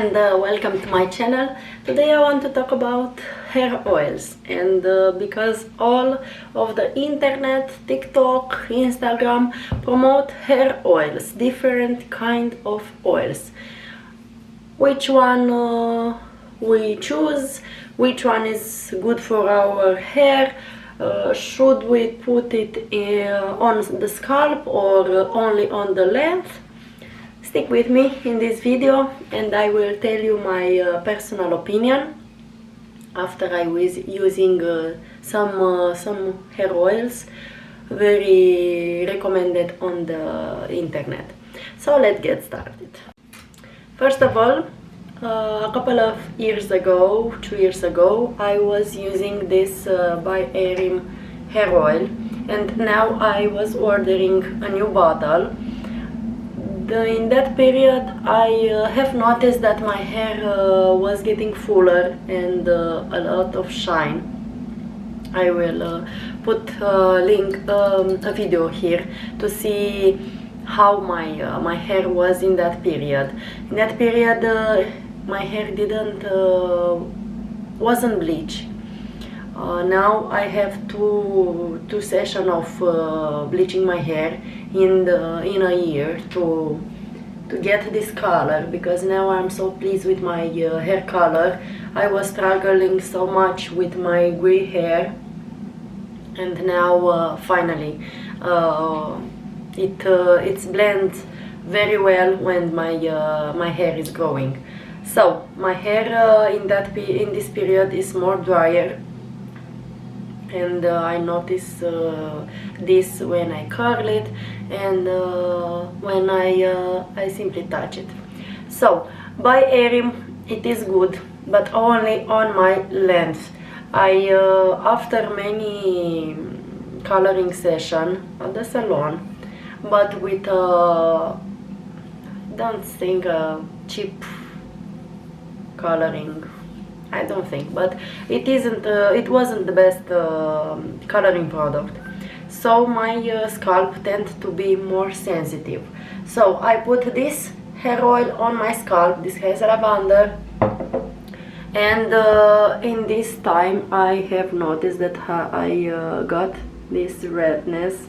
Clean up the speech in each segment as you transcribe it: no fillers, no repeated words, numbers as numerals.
and welcome to my channel. Today I want to talk about hair oils, and because all of the internet, TikTok, Instagram promote hair oils, different kind of oils. Which one we choose, which one is good for our hair, should we put it on the scalp or only on the length? Stick with me in this video and I will tell you my personal opinion after I was using some hair oils very recommended on the internet. So let's get started. First of all, a couple of years ago, 2 years ago, I was using this by Erim hair oil, and now I was ordering a new bottle. In that period I have noticed that my hair was getting fuller and a lot of shine. I will put a video here to see how my hair was in that period. In that period my hair wasn't bleached. Now I have two sessions of bleaching my hair in a year to get this color, because now I'm so pleased with my hair color. I was struggling so much with my gray hair, and now finally it blends very well when my hair is growing. So my hair in this period is more drier, and I notice this when I curl it and when I simply touch it. So by Erim it is good, but only on my length. I after many coloring session at the salon, but with don't think cheap coloring, I don't think, but it wasn't the best coloring product, so my scalp tends to be more sensitive. So I put this hair oil on my scalp. This has lavender, and in this time I have noticed that I got this redness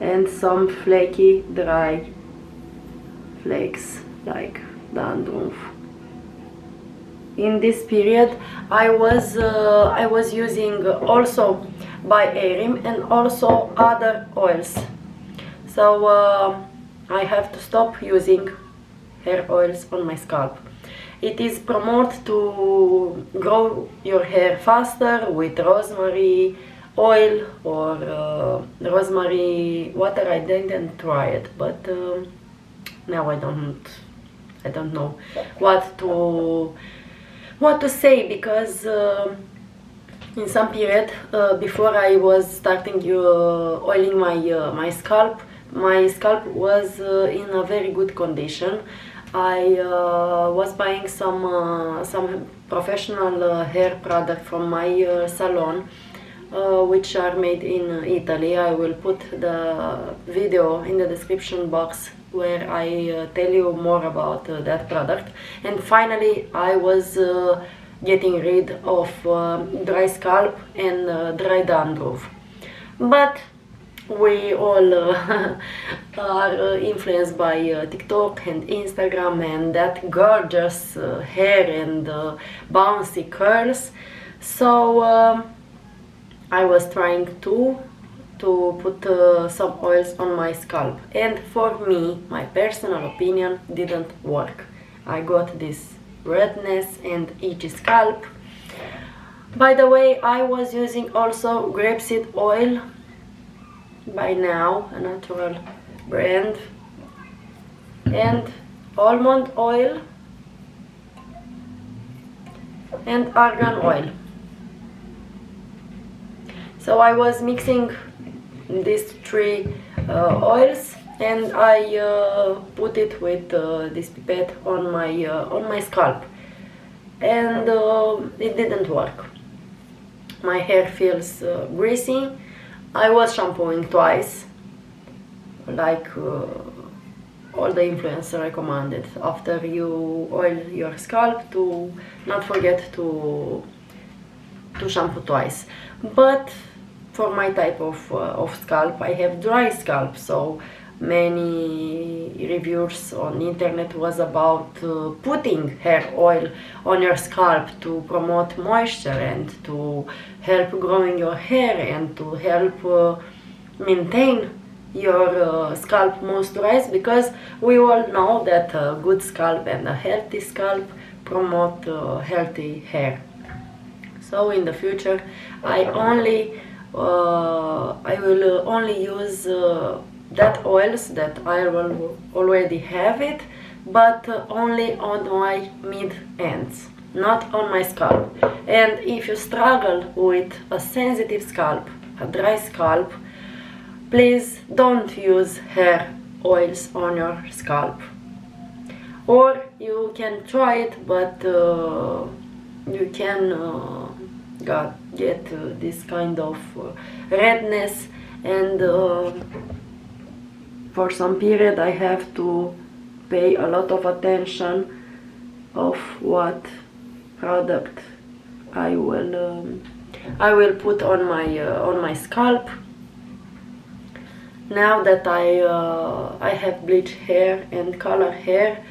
and some flaky dry flakes like dandruff. In this period I was using also by Erim and also other oils, so I have to stop using hair oils on my scalp. It is promoted to grow your hair faster with rosemary oil or rosemary water. I didn't try it, but now I don't know what to say, because in some period before I was starting oiling my scalp was in a very good condition. I was buying some professional hair product from my salon, which are made in Italy. I will put the video in the description box where I tell you more about that product. And finally I was getting rid of dry scalp and dry dandruff. But we all are influenced by TikTok and Instagram and that gorgeous hair and bouncy curls, so I was trying to put some oils on my scalp, and for me, my personal opinion, didn't work. I got this redness and itchy scalp. By the way, I was using also grapeseed oil by now, a natural brand, and almond oil and argan oil. So I was mixing these three oils, and I put it with this pipette on my scalp, and it didn't work. My hair feels greasy. I was shampooing twice, like all the influencers recommended after you oil your scalp to not forget to shampoo twice. But for my type of scalp, I have dry scalp, so many reviews on internet was about putting hair oil on your scalp to promote moisture and to help growing your hair and to help maintain your scalp moisturize, because we all know that a good scalp and a healthy scalp promote healthy hair. So in the future I will only use that oils that I will already have it, but only on my mid ends, not on my scalp. And if you struggle with a sensitive scalp, a dry scalp, please don't use hair oils on your scalp. Or you can try it, but you can get this kind of redness, and for some period I have to pay a lot of attention of what product I will put on my scalp. Now that I have bleached hair and color hair,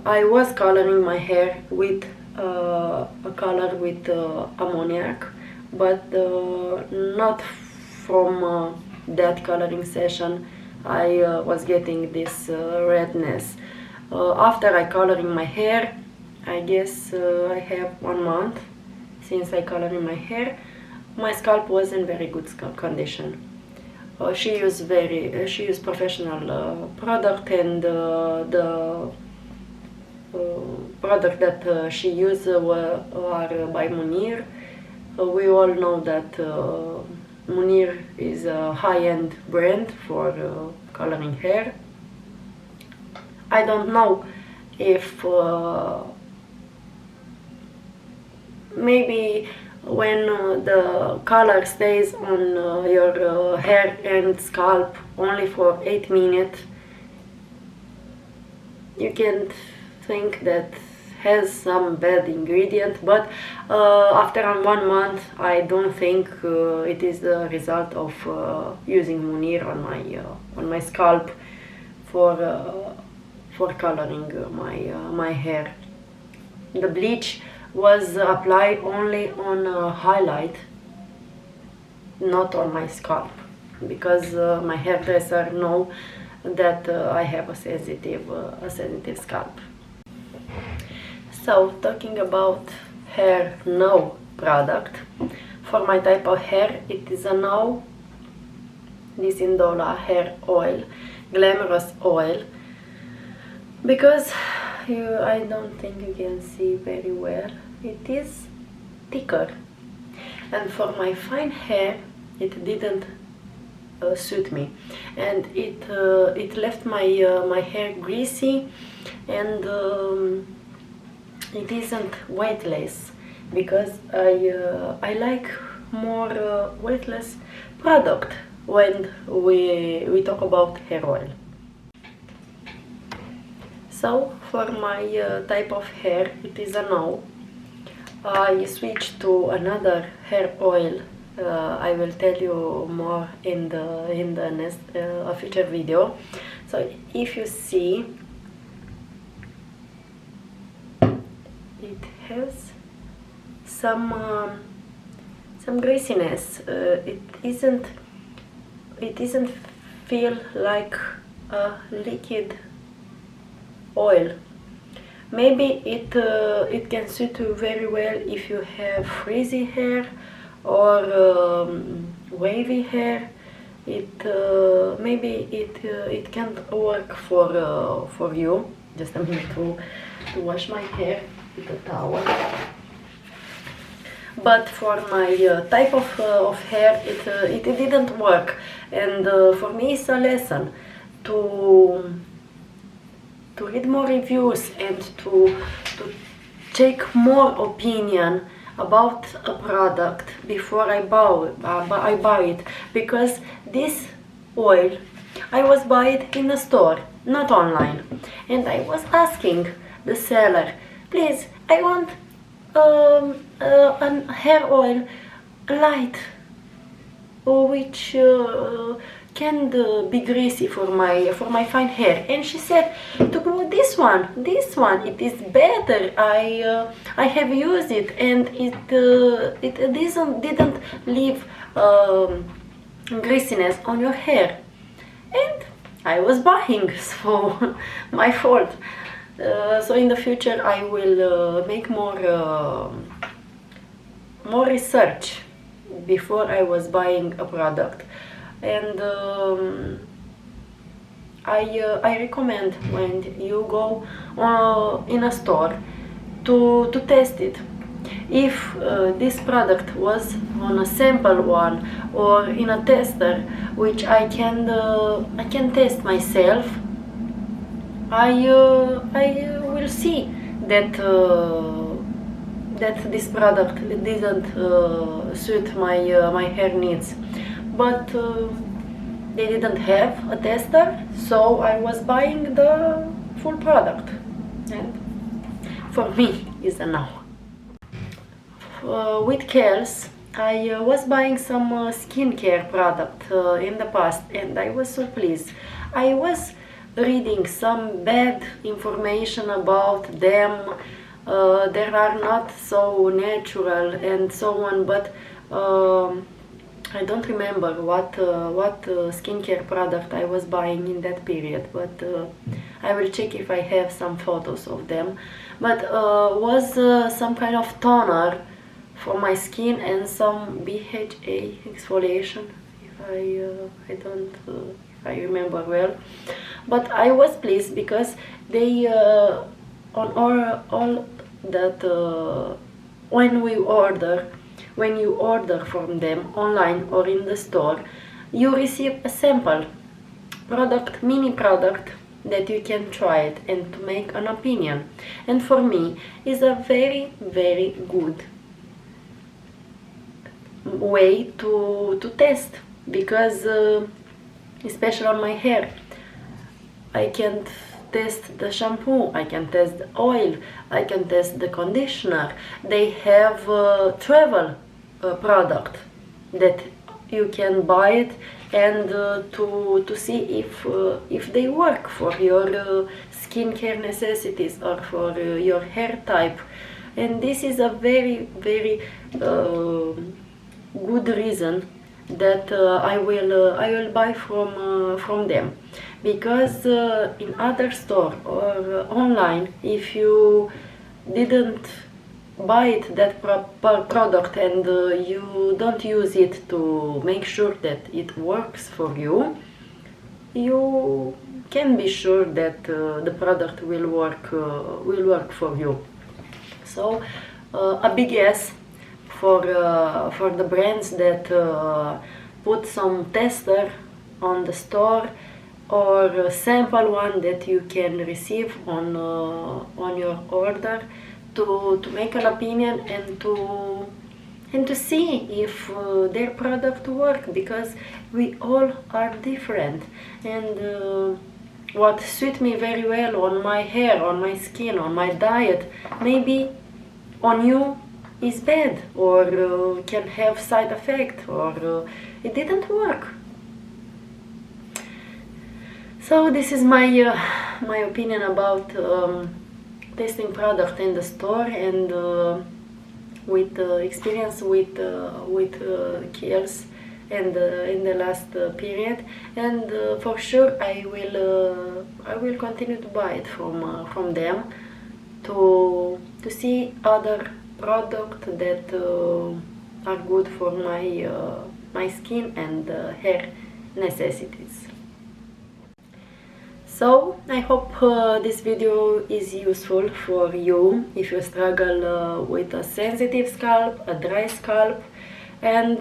I was coloring my hair with a color with ammoniac, but not from that coloring session I was getting this redness. After I coloring my hair, I guess I have 1 month since I coloring my hair, my scalp was in very good condition. She used professional product, and the product that she used are by Munir. We all know that Munir is a high-end brand for coloring hair. I don't know if maybe when the color stays on your hair and scalp only for 8 minutes, you can think that has some bad ingredient, but after 1 month I don't think it is the result of using Munir on my scalp for coloring my hair. The bleach was applied only on highlight, not on my scalp, because my hairdresser know that I have a sensitive scalp. So talking about hair no product, for my type of hair it is a no, this Indola hair oil, glamorous oil, because I don't think you can see very well, it is thicker, and for my fine hair it didn't suit me, and it left my hair greasy, and it isn't weightless, because I like more weightless product when we talk about hair oil. So for my type of hair it is a no. I switched to another hair oil. I will tell you more in the next future video. So if you see, it has some greasiness. It isn't feel like a liquid oil. Maybe it can suit you very well if you have frizzy hair or wavy hair. Maybe it can't work for you. Just a minute to wash my hair with a towel. But for my type of hair, it didn't work, and for me it's a lesson to read more reviews and to take more opinion about a product before I buy it, because this oil I was buy it in a store, not online. And I was asking the seller, please, I want an hair oil light which can be greasy for my fine hair. And she said to go this one, it is better. I have used it and it didn't leave greasiness on your hair. And I was buying, so my fault. So in the future I will make more research before I was buying a product. And I recommend when you go in a store to test it. If this product was on a sample one or in a tester, which I can test myself, I will see that that this product didn't suit my hair needs. But they didn't have a tester, so I was buying the full product, and for me is a no. With Kiehl's, I was buying some skincare product in the past, and I was so pleased. I was reading some bad information about them. They are not so natural and so on, but I don't remember what skincare product I was buying in that period, but I will check if I have some photos of them. But was some kind of toner for my skin and some BHA exfoliation, if I remember well. But I was pleased because they on all that when you order from them online or in the store, you receive a sample product, mini product, that you can try it and to make an opinion. And for me is a very, very good way to test, because especially on my hair, I can test the shampoo, I can test the oil, I can test the conditioner. They have travel product that you can buy it and to see if they work for your skincare necessities or for your hair type. And this is a very, very good reason that I will buy from them, because in other store or online, if you didn't buy it, that product, and you don't use it to make sure that it works for you, you can be sure that the product will work for you. So a big yes for the brands that put some tester on the store or a sample one that you can receive on your order, to make an opinion and to see if their product work, because we all are different, and what suit me very well on my hair, on my skin, on my diet, maybe on you is bad, or can have side effect, or it didn't work. So this is my opinion about testing product in the store, and with experience with Kiehl's and in the last period, and for sure I will continue to buy it from them, to see other products that are good for my skin and hair necessities. So I hope this video is useful for you if you struggle with a sensitive scalp, a dry scalp, and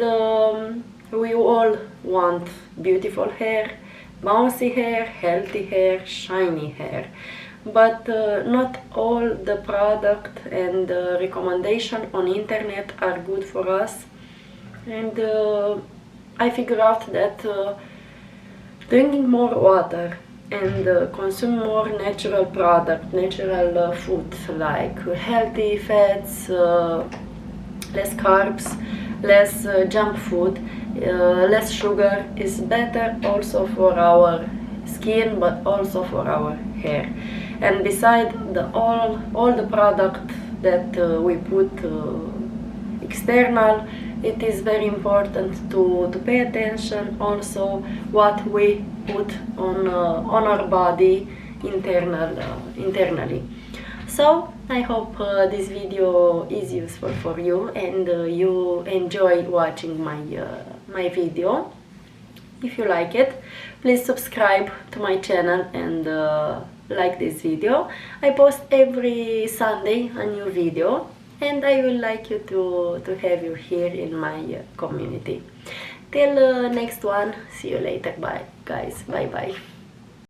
we all want beautiful hair, bouncy hair, healthy hair, shiny hair. But not all the product and recommendation on internet are good for us, and I figure out that drinking more water, and consume more natural product, natural food, like healthy fats, less carbs, less junk food, less sugar is better also for our skin, but also for our hair. And beside all the product that we put external, it is very important to pay attention also what we put on our body internally. So I hope this video is useful for you, and you enjoy watching my video. If you like it, please subscribe to my channel and like this video. I post every Sunday a new video, and I would like you to have you here in my community. Till next one, see you later. Bye guys, bye bye.